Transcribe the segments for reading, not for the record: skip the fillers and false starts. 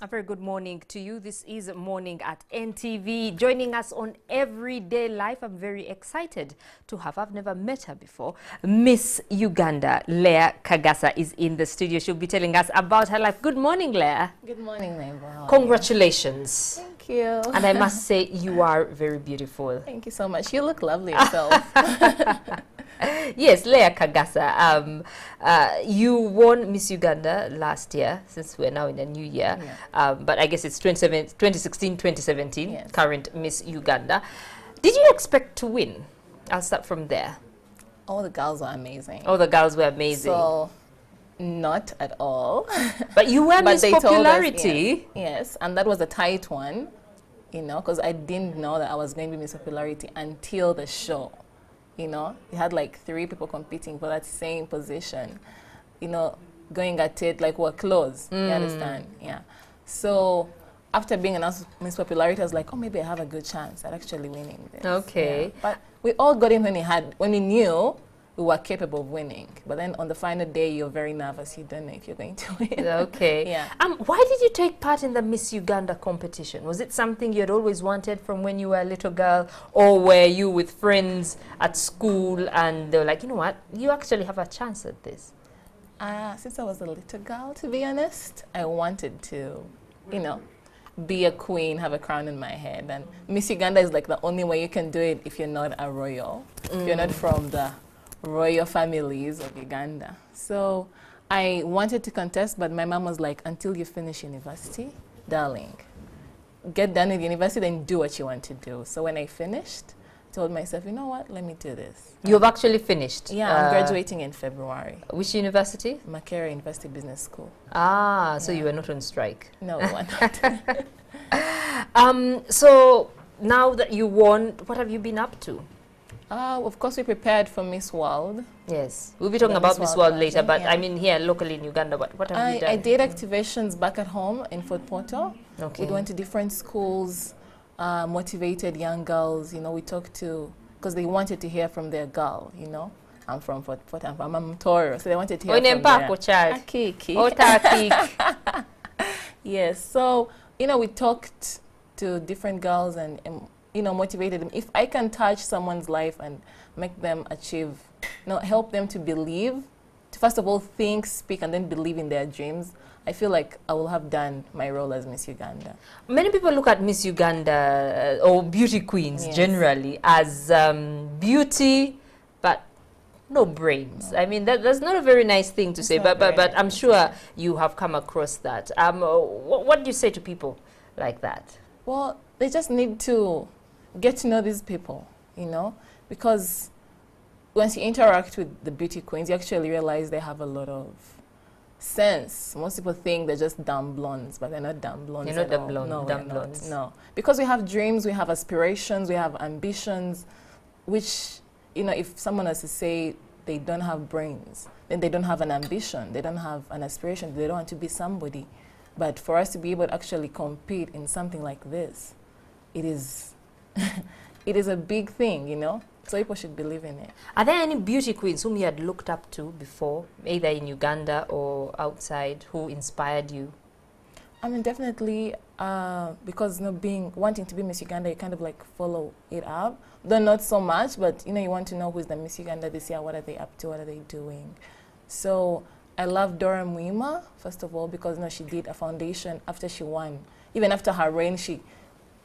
A very good morning to you. This is Morning at NTV. Joining us on Everyday Life, I'm very excited to have, I've never met her before, Miss Uganda, Leah Kagasa is in the studio. She'll be telling us about her life. Good morning, Leah. Good morning, neighbor. Congratulations. Thank you. And I must say, you are very beautiful. Thank you so much. You look lovely yourself. Yes, Leah Kagasa, you won Miss Uganda last year, since we're now in a new year. Yeah. But I guess it's 2016, 2017, yes. Current Miss Uganda. Did you expect to win? I'll start from there. All the girls were amazing. All the girls were amazing. So, not at all. But you were Miss Popularity. Yes, and that was a tight one, you know, because I didn't know that I was going to be Miss Popularity until the show. You know, you had like 3 people competing for that same position, you know, going at it like we're close, you understand? Yeah. So after being announced Miss Popularity, I was like, oh, maybe I have a good chance at actually winning this. Okay. Yeah. But we all got in when we knew we were capable of winning. But then on the final day, you're very nervous. You don't know if you're going to win. Okay. Yeah. Why did you take part in the Miss Uganda competition? Was it something you had always wanted from when you were a little girl? Or were you with friends at school and they were like, you know what, you actually have a chance at this? Since I was a little girl, to be honest, I wanted to, you know, be a queen, have a crown in my head. And Miss Uganda is like the only way you can do it if you're not a royal. If you're not from the royal families of Uganda. So I wanted to contest, but my mom was like, until you finish university, darling, get done with university, then do what you want to do. So when I finished, I told myself, you know what, let me do this. You've actually finished? Yeah, I'm graduating in February. Which university? Makerere University Business School. Ah, yeah. So you were not on strike? No, we're not. So now that you won, what have you been up to? Of course, we prepared for Miss World. Yes, we'll be talking about Miss World later, but yeah. I mean here locally in Uganda, what have you done? I did activations back at home in Fort Portal. Okay. We went to different schools, motivated young girls, you know, we talked to, because they wanted to hear from their girl, you know. I'm from Fort Portal, I'm Toro, so they wanted to hear from their child. Yes, so, you know, we talked to different girls and you know, motivated them. If I can touch someone's life and make them achieve, you know, help them to believe, to first of all think, speak, and then believe in their dreams, I feel like I will have done my role as Miss Uganda. Many people look at Miss Uganda or beauty queens generally as beauty, but no brains. No. I mean, that's not a very nice thing to say, but I'm sure you have come across that. What do you say to people like that? Well, they just need to get to know these people, you know, because once you interact with the beauty queens, you actually realize they have a lot of sense. Most people think they're just dumb blondes, but they're not dumb blondes. You're not dumb blonde. No, dumb blondes. No, because we have dreams, we have aspirations, we have ambitions, which, you know, if someone has to say they don't have brains, then they don't have an ambition, they don't have an aspiration, they don't want to be somebody. But for us to be able to actually compete in something like this, it is it is a big thing, you know, so people should believe in it. Are there any beauty queens whom you had looked up to before, either in Uganda or outside, who inspired you? I mean, definitely, because, you know, wanting to be Miss Uganda, you kind of like follow it up. Though not so much, but, you know, you want to know who's the Miss Uganda this year, what are they up to, what are they doing. So I love Dora Mwima, first of all, because, you know, she did a foundation after she won. Even after her reign, she,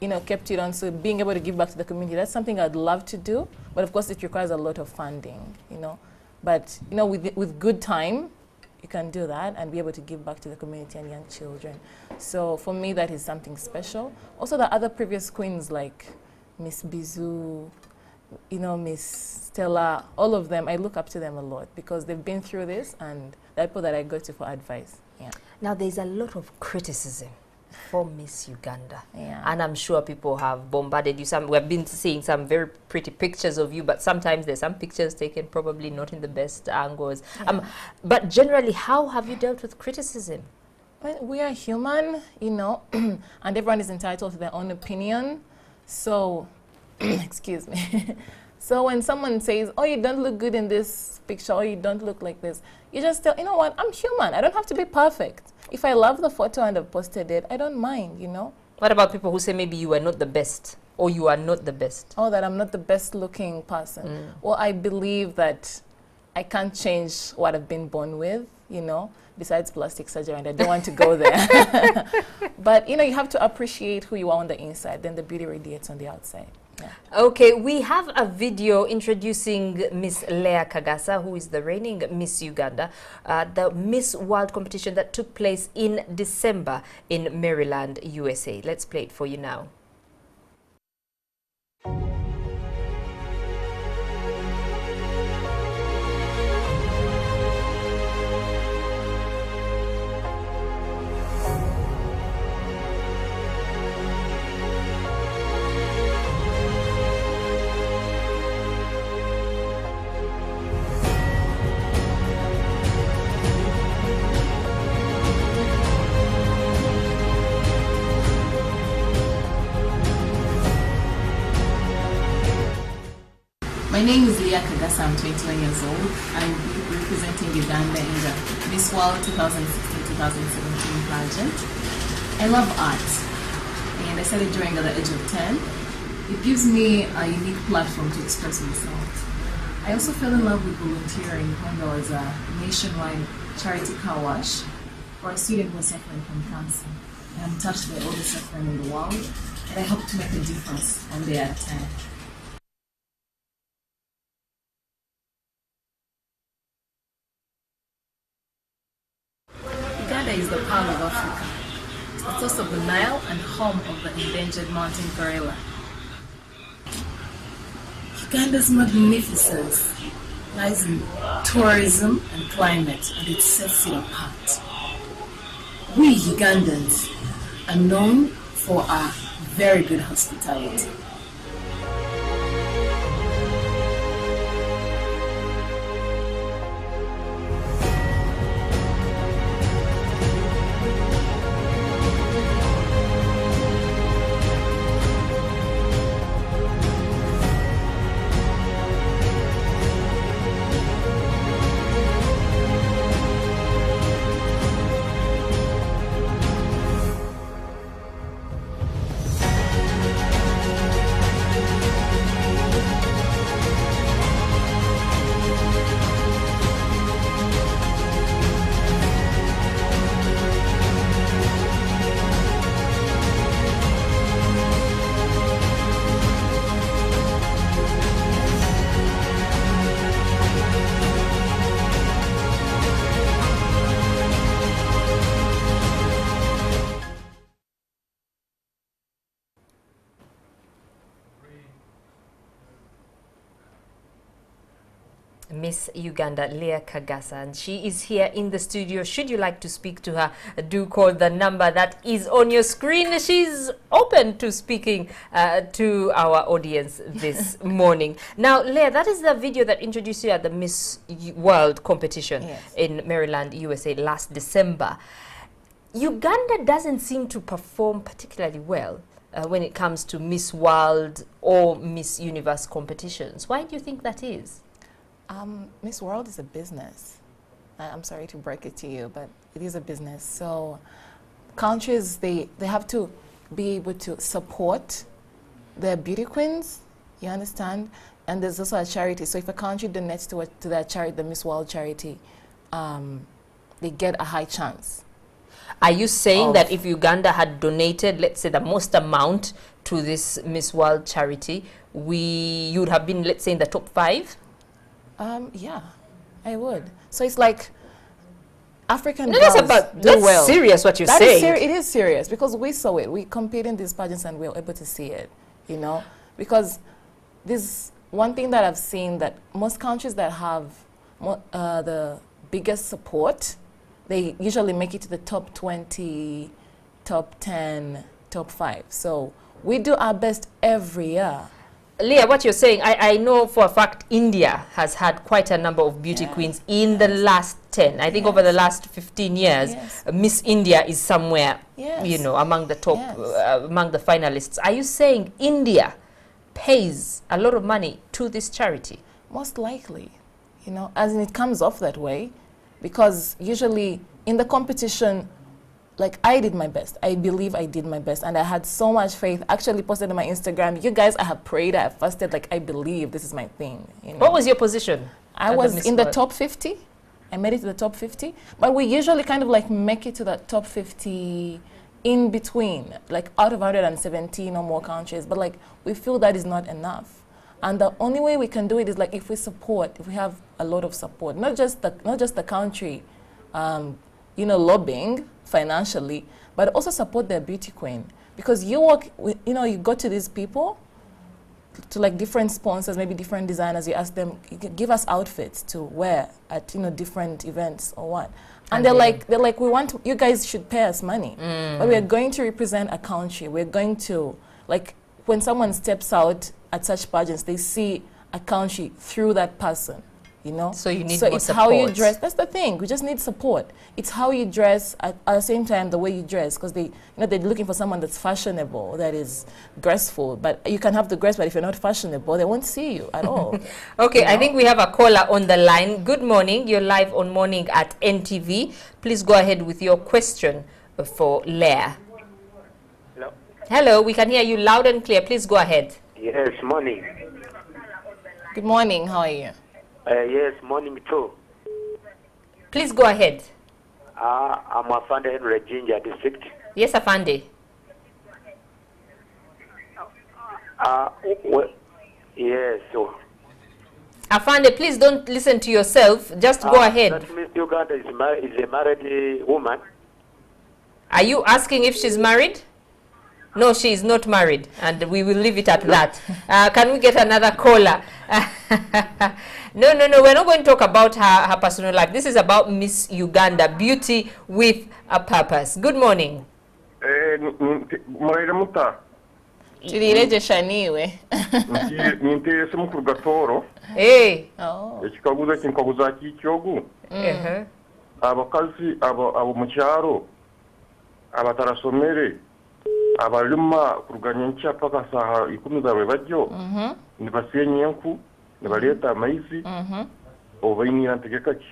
you know, kept it on. So being able to give back to the community, that's something I'd love to do. But of course, it requires a lot of funding, you know. But, you know, with good time, you can do that and be able to give back to the community and young children. So for me, that is something special. Also, the other previous queens like Miss Bizu, you know, Miss Stella, all of them, I look up to them a lot because they've been through this and they're people that I go to for advice. Yeah. Now, there's a lot of criticism for Miss Uganda. Yeah. And I'm sure people have bombarded you. We've been seeing some very pretty pictures of you, but sometimes there's some pictures taken probably not in the best angles. Yeah. But generally, how have you dealt with criticism? Well, we are human, you know, and everyone is entitled to their own opinion. So, excuse me. So when someone says, oh, you don't look good in this picture, or you don't look like this, you just tell, you know what, I'm human. I don't have to be perfect. if I love the photo and I've posted it, I don't mind, you know. What about people who say maybe you are not the best or you are not the best? Oh, that I'm not the best looking person. Well, I believe that I can't change what I've been born with, you know, besides plastic surgery, and I don't want to go there. But, you know, you have to appreciate who you are on the inside, then the beauty radiates on the outside. Yeah. Okay, we have a video introducing Miss Leah Kagasa, who is the reigning Miss Uganda, the Miss World competition that took place in December in Maryland, USA. Let's play it for you now. My name is Leah Kagasa. I'm 21 years old. I'm representing Uganda in the Miss World 2016-2017 pageant. I love art, and I started drawing at the age of 10. It gives me a unique platform to express myself. I also fell in love with volunteering when there was a nationwide charity car wash for a student who was suffering from cancer. And I'm touched by all the suffering in the world, and I hope to make a difference one day at a time. Uganda is the pearl of Africa. It's the source of the Nile and home of the endangered mountain gorilla. Uganda's magnificence lies in tourism and climate, and it sets it apart. We Ugandans are known for our very good hospitality. Miss Uganda, Leah Kagasa, and she is here in the studio. Should you like to speak to her, do call the number that is on your screen. She's open to speaking to our audience this morning. Now, Leah, that is the video that introduced you at the Miss World competition in Maryland, USA last December. Uganda doesn't seem to perform particularly well when it comes to Miss World or Miss Universe competitions. Why do you think that is? Miss World is a business. I'm sorry to break it to you, but it is a business. So countries, they have to be able to support their beauty queens, you understand? And there's also a charity. So if a country donates to that charity, the Miss World charity, they get a high chance. Are you saying that if Uganda had donated, let's say, the most amount to this Miss World charity, you would have been, let's say, in the top 5? Yeah, I would. So it's like African girls that's well. Serious what you're saying. It is serious because we saw it. We compete in these pageants and we were able to see it, you know. Because this one thing that I've seen, that most countries that have the biggest support, they usually make it to the top 20, top 10, top 5. So we do our best every year. Leah, what you're saying, I know for a fact India has had quite a number of beauty queens in the last 10. I think over the last 15 years, Miss India is somewhere, you know, among the top, among the finalists. Are you saying India pays a lot of money to this charity? Most likely, you know, as in it comes off that way, because usually in the competition, like, I did my best. I believe I did my best. And I had so much faith. Actually posted on my Instagram, you guys, I have prayed, I have fasted, like, I believe this is my thing. You know? What was your position? I was in the top 50. I made it to the top 50. But we usually kind of like make it to the top 50 in between, like out of 117 or more countries. But like, we feel that is not enough. And the only way we can do it is like if we have a lot of support, not just the country, you know, lobbying financially, but also support their beauty queen. Because you work with, you know, you go to these people, to like different sponsors, maybe different designers, you ask them, give us outfits to wear at, you know, different events or what. And they're like, we want to, you guys should pay us money. But we're going to represent a country. We're going to, like, when someone steps out at such pageants, they see a country through that person, you know? So you need so more it's support. how you dress. That's the thing. We just need support. It's how you dress at the same time, the way you dress, because they, you know, they're looking for someone that's fashionable, that is graceful. But you can have the grace, but if you're not fashionable, they won't see you at all. Okay, you know? I think we have a caller on the line. Good morning. You're live on Morning at NTV. Please go ahead with your question for Leah. Hello. Hello, we can hear you loud and clear. Please go ahead. Yes, morning. Good morning. How are you? Yes, morning too. Please go ahead. I'm Afande Henry Jinja district. Yes, Afande. Yes, so. Afande, please don't listen to yourself. Just go ahead. That Miss Uganda is a married woman. Are you asking if she's married? No, she is not married, and we will leave it at that. Can we get another caller? No, we're not going to talk about her personal life. This is about Miss Uganda, beauty with a purpose. Good morning. Turirejesha niwe. Nintese mukuru gatoro. Hey. Oh. Ekikaguza kinkaguza kikyogu. Abakazi abo mu kyaro abatarasomere abalima kuruganya ncha paka saha 10 zawe bajyo nibasenye enku nibaleta amaizi obayinira ntegeka ki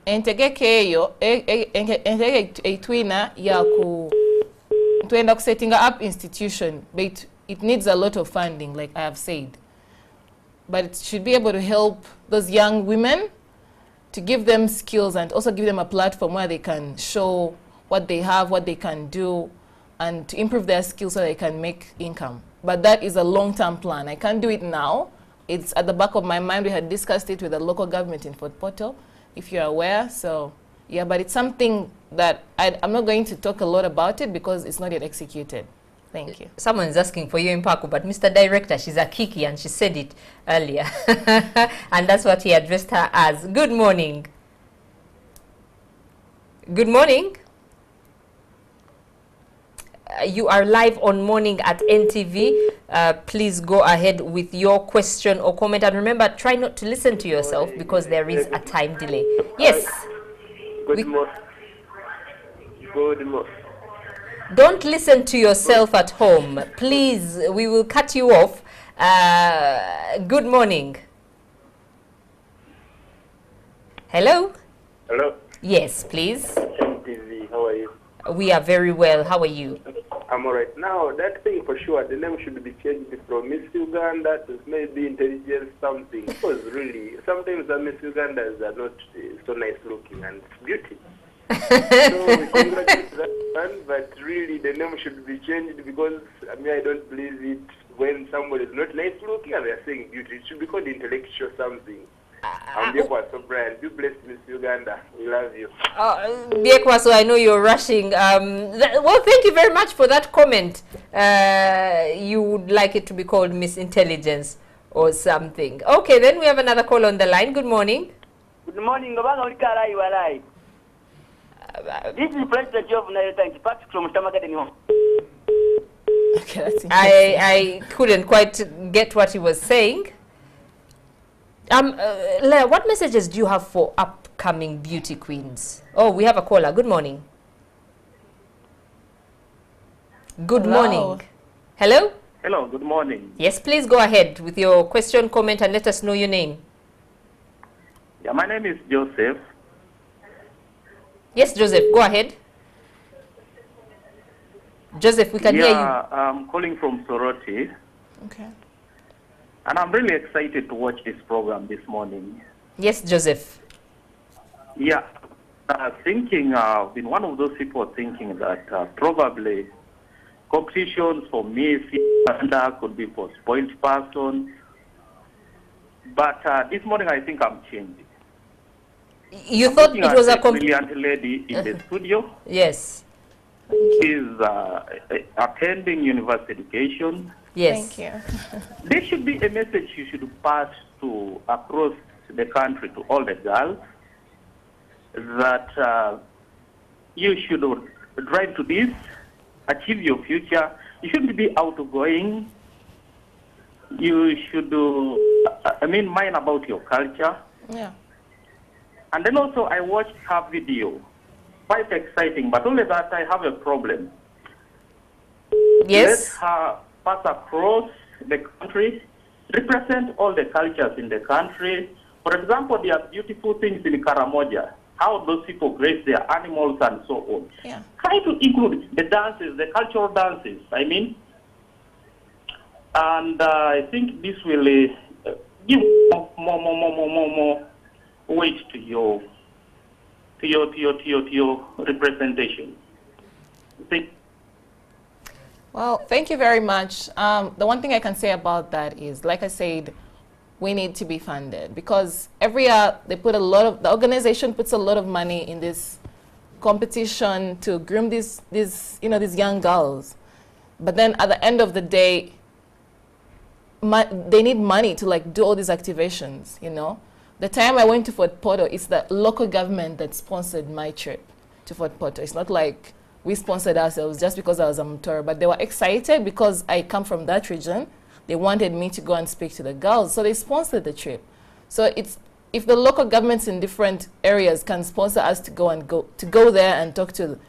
entegeke eyo entegeke eitwina ya ku twenda ku setting up institution, but it needs a lot of funding, like I have said. But it should be able to help those young women, to give them skills and also give them a platform where they can show what they have, what they can do, and to improve their skills so they can make income. But that is a long-term plan. I can't do it now. It's at the back of my mind. We had discussed it with the local government in Fort Portal, if you're aware. So, yeah, but it's something that I'm not going to talk a lot about it because it's not yet executed. Thank you. Someone is asking for you in Paku, but Mr. Director, she's a kiki and she said it earlier. And that's what he addressed her as. Good morning. Good morning. You are live on Morning at NTV. Please go ahead with your question or comment. And remember, try not to listen to yourself because there is a time delay. Yes. Good morning. Good morning. Don't listen to yourself at home. Please, we will cut you off. Good morning. Hello? Hello. Yes, please. NTV, how are you? We are very well. How are you? I'm alright. Now, that thing for sure, the name should be changed from Miss Uganda to maybe intelligence something. Because really, sometimes the Miss Ugandas are not so nice looking and beauty. So we congratulate that one, but really the name should be changed because I mean I don't believe it when somebody is not nice looking and they are saying beauty. It should be called intellectual something. I'm Biekwa, so Brian, you bless Miss Uganda. We love you. Biekwa, so I know you're rushing. Well, thank you very much for that comment. You would like it to be called Miss Intelligence or something. Okay, then we have another call on the line. Good morning. Good morning. This is President of Nigeria, Patrick from Tamakadeni. Okay, that's interesting. I couldn't quite get what he was saying. Leah, what messages do you have for upcoming beauty queens? Oh, we have a caller. Good morning. Good morning. Hello? Hello, good morning. Yes, please go ahead with your question, comment, and let us know your name. Yeah, my name is Joseph. Yes, Joseph, go ahead. Joseph, we can hear you. Yeah, I'm calling from Soroti, Okay. and I'm really excited to watch this program this morning. Yes, Joseph. Yeah, I've been one of those people thinking that probably competitions for Miss Uganda could be for spoiled persons. But this morning I think I'm changing. You thought it was a brilliant lady in the studio. Yes. She's attending university education. Yes. Thank you. There should be a message you should pass to across the country to all the girls that you should drive to this, achieve your future. You shouldn't be outgoing. You should, mind about your culture. Yeah. And then also I watched her video. Quite exciting, but only that I have a problem. Yes. Let her pass across the country, represent all the cultures in the country. For example, there are beautiful things in Karamoja, how those people graze their animals and so on. Yeah. Try to include the dances, the cultural dances, And I think this will give more weight to your representation. Well, thank you very much. The one thing I can say about that is, like I said, we need to be funded because every year they put the organization puts a lot of money in this competition to groom these young girls. But then at the end of the day, they need money to do all these activations, The time I went to Fort Portal, it's the local government that sponsored my trip to Fort Portal. It's not like we sponsored ourselves just because I was a Mutora, but they were excited because I come from that region. They wanted me to go and speak to the girls, so they sponsored the trip. So if the local governments in different areas can sponsor us to go there and talk to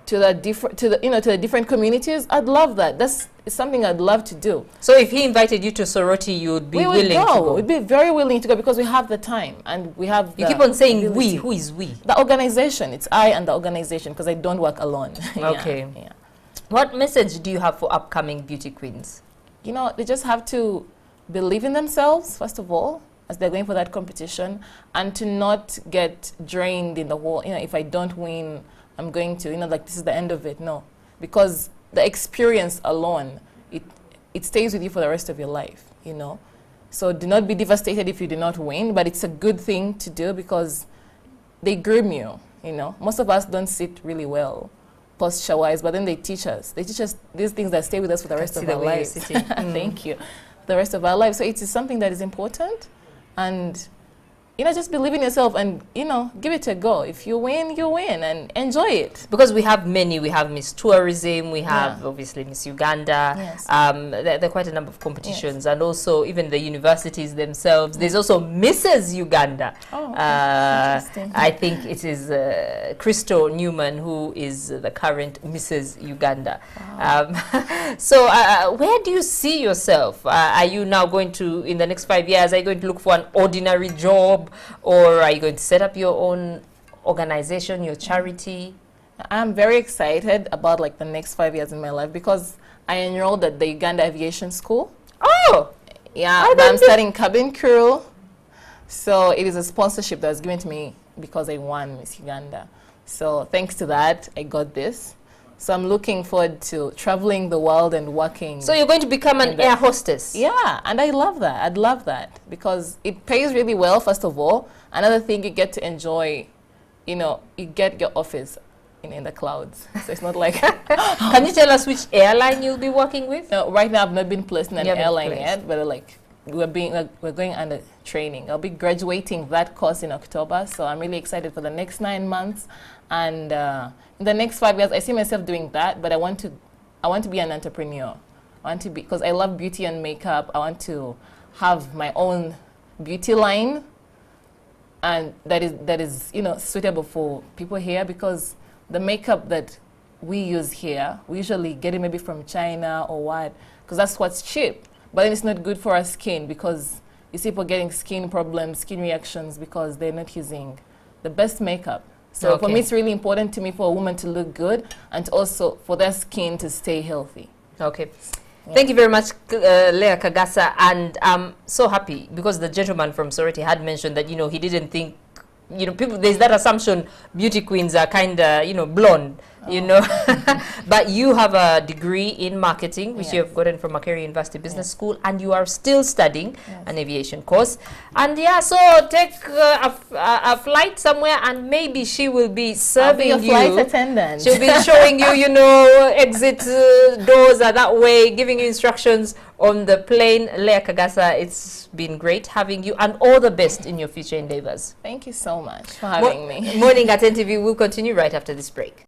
the different communities, I'd love that. It's something I'd love to do. So if he invited you to Soroti, you would be willing to go? We'd be very willing to go because we have the time and we have You keep on saying we. Who is we? The organization. It's I and the organization because I don't work alone. Okay. Yeah. What message do you have for upcoming beauty queens? They just have to believe in themselves, first of all, as they're going for that competition, and to not get drained in the whole, if I don't win, I'm going to, this is the end of it. No, because the experience alone, it stays with you for the rest of your life, So do not be devastated if you do not win, but it's a good thing to do because they groom you, Most of us don't sit really well posture-wise, but then they teach us. They teach us these things that stay with us for the rest of our lives. Thank you. The rest of our lives. So it is something that is important, and just believe in yourself and, give it a go. If you win, you win and enjoy it. Because we have many. We have Miss Tourism. We have, obviously, Miss Uganda. Yes. There are quite a number of competitions. Yes. And also, even the universities themselves. There's also Mrs. Uganda. Oh, interesting. I think it is Crystal Newman who is the current Mrs. Uganda. Wow. So where do you see yourself? Are you now going to, in the next 5 years, are you going to look for an ordinary job? Or are you going to set up your own organization, your charity? I'm very excited about the next 5 years in my life because I enrolled at the Uganda Aviation School. Oh! Yeah, I'm studying cabin crew. So it is a sponsorship that was given to me because I won Miss Uganda. So thanks to that, I got this. So I'm looking forward to traveling the world and working. So you're going to become an air hostess? Yeah, and I love that. I'd love that because it pays really well, first of all. Another thing, you get to enjoy, you get your office in the clouds. So it's not like... Can you tell us which airline you'll be working with? No, right now I've not been placed in an airline yet, but we're going under training. I'll be graduating that course in October, so I'm really excited for the next 9 months. And in the next 5 years, I see myself doing that, but I want to be an entrepreneur. I want to be, because I love beauty and makeup. I want to have my own beauty line, and that is suitable for people here, because the makeup that we use here, we usually get it maybe from China or what, because that's what's cheap. But then it's not good for our skin, because you see people getting skin problems, skin reactions, because they're not using the best makeup. So for me, it's really important to me for a woman to look good and also for their skin to stay healthy. Okay. Yeah. Thank you very much, Leah Kagasa. And I'm so happy because the gentleman from Sorority had mentioned that, you know, he didn't think, you know, people, there's that assumption beauty queens are kind of, you know, blonde, you know. But you have a degree in marketing, which you have gotten from Makerere University Business School, and you are still studying an aviation course. And yeah, so take a flight somewhere, and maybe she will be serving you. Flight attendant. She'll be showing you, you know, exit doors are that way, giving you instructions on the plane. Leah Kagasa, it's been great having you, and all the best in your future endeavors. Thank you so much for having me. Morning at NTV will continue right after this break.